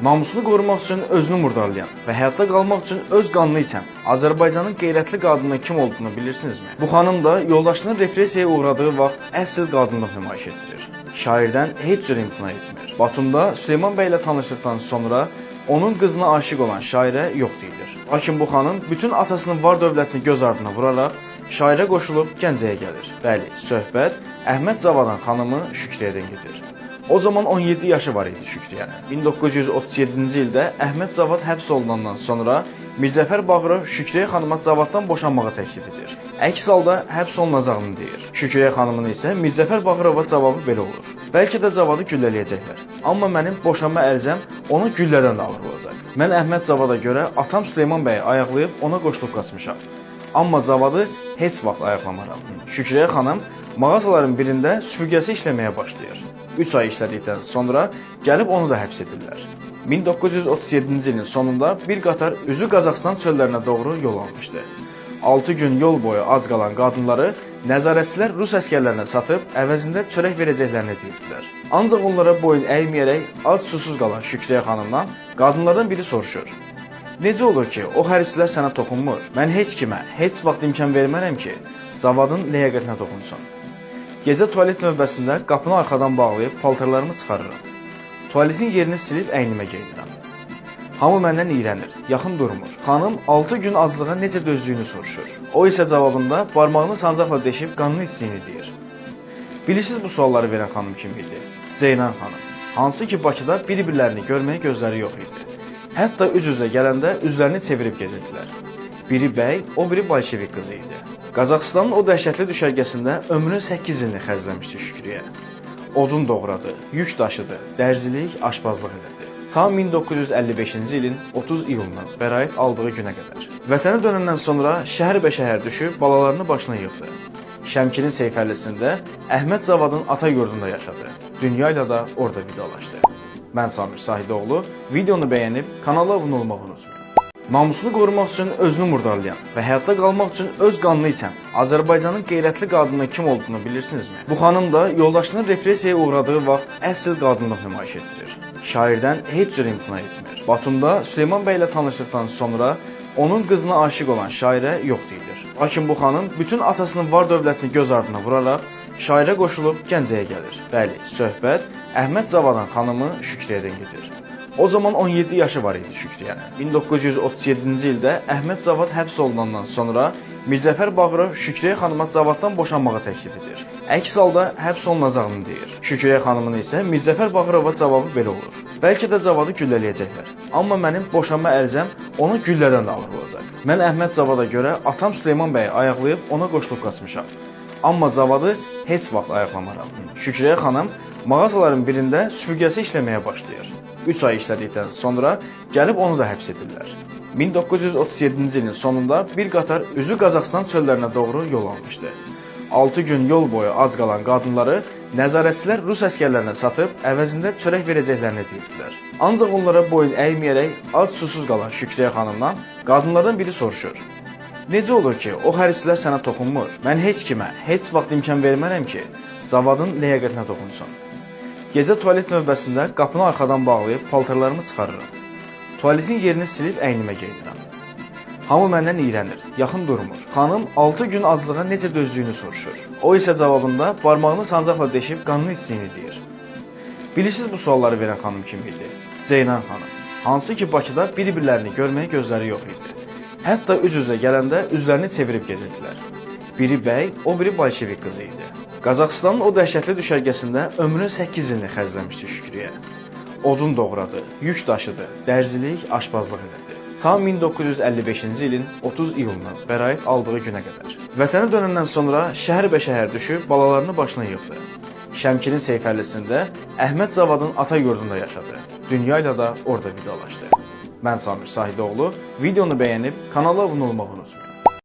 Namusunu qorumaq üçün özünü murdarlayan və həyatda qalmaq üçün öz qanını içən Azərbaycanın qeyrətli qadının kim olduğunu bilirsinizmi? Bu xanım da yoldaşının repressiyaya uğradığı vaxt əsl qadınlıq nümayiş etdirir. Şairdən heç cür imtina etmir. Batumda Süleyman bəy ilə tanışdıqdan sonra onun qızına aşiq olan şairə yox deyilir. Lakin bu xanım bütün atasının var dövlətini göz ardına vuraraq şairə qoşulub Gəncəyə gəlir. Bəli, söhbət Əhməd Zavadan xanımı Şükriyədən gedir. O zaman 17 yaşı var idi Şükriyənin. 1937-ci ildə Əhməd Zavad həbs olunandan sonra Mirzəfər Bağırov Şükriyə xanıma Zavaddan boşanmağa təklif edir. Əks halda həbs olunacağını deyir. Şükriyə xanımın isə Mirzəfər Bağırova cavabı belə olur. Bəlkə də Zavadı güllələyəcəklər. Amma mənim boşanma ərizəm onu güllədən də ağır olacaq. Mən Əhməd Zavada görə atam Süleyman bəyi ayaqlayıb ona qoşulub qaçmışam. Amma Zavadı heç vaxt ayaqlamaram. Şükriyə xanım mağazaların birində süpürgəsi işləməyə başlayır. 3 ay işlədikdən sonra gəlib onu da həbs edirlər. 1937-ci ilin sonunda bir qatar üzü Qazaxıstan çöllərinə doğru yol almışdı. 6 gün yol boyu ac qalan qadınları nəzarətçilər Rus əskərlərinə satıb əvəzində çörək verəcəklərini deyirdilər. Ancaq onlara boyun əyməyərək ac susuz qalan Şükriyə xanımdan qadınlardan biri soruşur. Necə olur ki, o hərbçilər sənə toxunmur? Mən heç kimə, heç vaxt imkan vermərəm ki, Zavadın ləyaqətinə toxunsun. Gecə tualet növbəsində qapını arxadan bağlayıb paltarlarımı çıxarıram. Tualetin yerini silib əynimə geyinirəm. Hamı məndən iyrənir, yaxın durmur. Xanım 6 gün aclığa necə dözdüyünü soruşur. O isə cavabında barmağını sancaqla deşib qanını içdiyini deyir. Bilirsiniz bu sualları verən xanım kim idi? Ceynan xanım. Hansı ki Bakıda bir-birlərini görməyə gözləri yox idi. Hətta üz-üzə gələndə üzlərini çevirib gedirdilər. Biri bəy, o biri bolşevik qızı idi. Qazaxıstanın o dəhşətli düşərgəsində ömrünün 8 ilini xərcləmişdi Şükriyə. Odun doğradı, yük daşıdı, dərzilik, aşpazlıq elədi. Tam 1955-ci ilin 30 iyulundan bəraət aldığı günə qədər. Vətənə dönəndən sonra şəhər-bəşəhər düşüb balalarını başına yığdı. Şəmkirin Seyfərlisində Əhməd Zavadın ata yurdunda yaşadı. Dünya ilə də orada vidalaşdı. Mən Samir Sahidoğlu, videonu bəyənib kanala abunə olmağı unutmayın. Namusunu qorumaq üçün özünü murdarlayan və həyatda qalmaq üçün öz qanını içən Azərbaycanın qeyrətli qadının kim olduğunu bilirsinizmi? Bu xanım da yoldaşının repressiyaya uğradığı vaxt əsl qadınlıq nümayiş etdirir. Şairdən heç cür imtina etmir. Batumda Süleyman bəy ilə tanışdıqdan sonra onun qızına aşiq olan şairə yox deyilir. Lakin bu xanım bütün atasının var dövlətini göz ardına vuraraq şairə qoşulub Gəncəyə gəlir. Bəli, söhbət Əhməd Zavadan xanımı Şükriyədən gedir. O zaman 17 yaşı var idi Şükriyənin. 1937-ci ildə Əhməd Zavad həbs olunandan sonra Mirzəfər Bağırov Şükriyə xanıma Zavaddan boşanmağa təklif edir. Əks halda həbs olunacağını deyir. Şükriyə xanımın isə Mirzəfər Bağırova cavabı belə olur. Bəlkə də Zavadı güllələyəcəklər. Amma mənim boşanma ərizəm onu güllədən də ağır olacaq. Mən Əhməd Zavada görə atam Süleyman bəyi ayaqlayıb ona qoşulub qaçmışam. Amma Zavadı heç vaxt ayaqlamaram. Şükriyə xanım mağazaların birində süpürgəsi işləməyə başlayır. 3 ay işlədikdən sonra gəlib onu da həbs edirlər. 1937-ci ilin sonunda bir qatar üzü Qazaxıstan çöllərinə doğru yol almışdı. 6 gün yol boyu ac qalan qadınları nəzarətçilər Rus əskərlərinə satıb əvəzində çörək verəcəklərini deyirdilər. Ancaq onlara boyun əyməyərək ac susuz qalan Şükriyə xanımdan qadınlardan biri soruşur. Necə olur ki, o hərbçilər sənə toxunmur? Mən heç kimə, heç vaxt imkan vermərəm ki, Zavadın ləyaqətinə toxunsun. Gecə tualet növbəsində qapını arxadan bağlayıb paltarlarımı çıxarıram. Tualetin yerini silib əynimə geyinirəm. Hamı məndən iyrənir, yaxın durmur. Xanım 6 gün aclığa necə dözdüyünü soruşur. O isə cavabında barmağını sancaqla deşib qanını içdiyini deyir. Bilirsiniz bu sualları verən xanım kim idi? Ceynan xanım. Hansı ki Bakıda bir-birlərini görməyə gözləri yox idi. Hətta üz-üzə gələndə üzlərini çevirib gedirdilər. Biri bəy, o biri bolşevik qızı idi. Qazaxıstanın o dəhşətli düşərgəsində ömrünün 8 ilini xərcləmişdi Şükriyə. Odun doğradı, yük daşıdı, dərzilik, aşpazlıq elədi. Tam 1955-ci ilin 30 iyulundan bəraət aldığı günə qədər. Vətənə dönəndən sonra şəhər-bəşəhər düşüb balalarını başına yığdı. Şəmkirin Seyfərlisində Əhməd Zavadın ata yurdunda yaşadı. Dünya ilə də orada vidalaşdı. Mən Samir Sahidoğlu, videonu bəyənib kanala abunə olmağı unutmayın.